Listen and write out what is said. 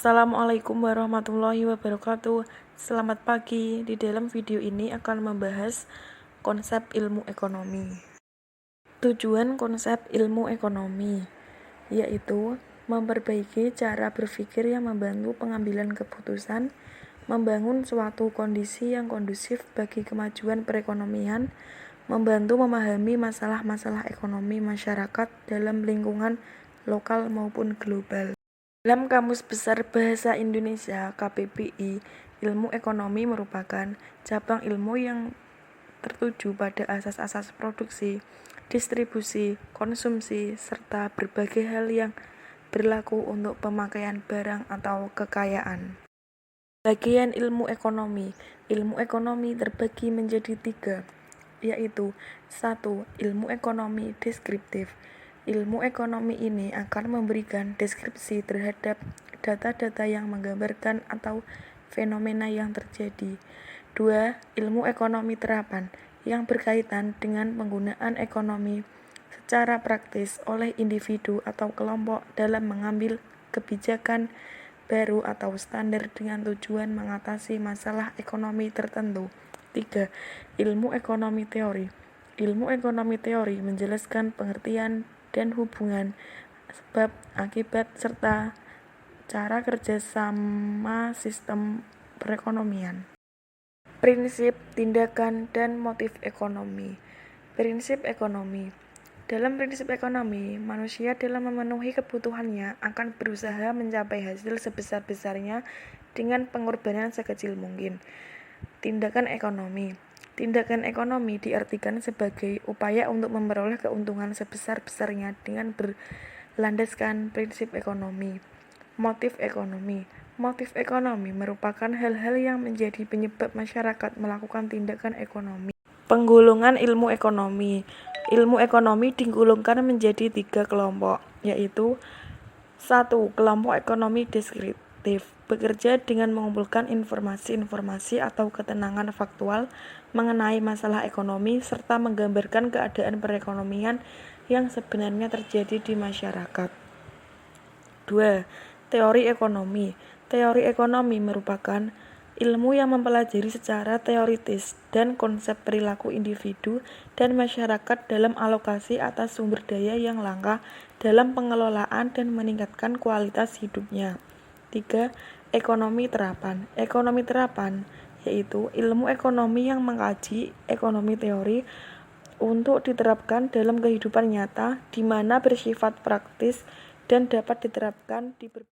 Assalamualaikum warahmatullahi wabarakatuh. Selamat pagi. Di dalam video ini akan membahas konsep ilmu ekonomi. Tujuan konsep ilmu ekonomi yaitu memperbaiki cara berpikir yang membantu pengambilan keputusan, membangun suatu kondisi yang kondusif bagi kemajuan perekonomian, membantu memahami masalah-masalah ekonomi masyarakat dalam lingkungan lokal maupun global. Dalam Kamus Besar Bahasa Indonesia (KBBI), ilmu ekonomi merupakan cabang ilmu yang tertuju pada asas-asas produksi, distribusi, konsumsi, serta berbagai hal yang berlaku untuk pemakaian barang atau kekayaan. Bagian ilmu ekonomi. Ilmu ekonomi terbagi menjadi 3, yaitu 1. Ilmu ekonomi deskriptif. Ilmu ekonomi ini akan memberikan deskripsi terhadap data-data yang menggambarkan atau fenomena yang terjadi. 2. Ilmu ekonomi terapan yang berkaitan dengan penggunaan ekonomi secara praktis oleh individu atau kelompok dalam mengambil kebijakan baru atau standar dengan tujuan mengatasi masalah ekonomi tertentu. 3. Ilmu ekonomi teori. Ilmu ekonomi teori menjelaskan pengertian dan hubungan sebab akibat serta cara kerja sama sistem perekonomian. Prinsip, tindakan, dan motif ekonomi. Prinsip ekonomi. Dalam prinsip ekonomi, manusia dalam memenuhi kebutuhannya akan berusaha mencapai hasil sebesar-besarnya dengan pengorbanan sekecil mungkin. Tindakan ekonomi. Tindakan ekonomi diartikan sebagai upaya untuk memperoleh keuntungan sebesar-besarnya dengan berlandaskan prinsip ekonomi. Motif ekonomi. Motif ekonomi merupakan hal-hal yang menjadi penyebab masyarakat melakukan tindakan ekonomi. Penggolongan ilmu ekonomi. Ilmu ekonomi digolongkan menjadi 3 kelompok, yaitu 1. Kelompok ekonomi deskriptif, bekerja dengan mengumpulkan informasi-informasi atau keterangan faktual mengenai masalah ekonomi serta menggambarkan keadaan perekonomian yang sebenarnya terjadi di masyarakat. 2. Teori ekonomi. Teori ekonomi merupakan ilmu yang mempelajari secara teoritis dan konsep perilaku individu dan masyarakat dalam alokasi atas sumber daya yang langka dalam pengelolaan dan meningkatkan kualitas hidupnya. 3. Ekonomi terapan. Ekonomi terapan yaitu ilmu ekonomi yang mengkaji ekonomi teori untuk diterapkan dalam kehidupan nyata di mana bersifat praktis dan dapat diterapkan di berbagai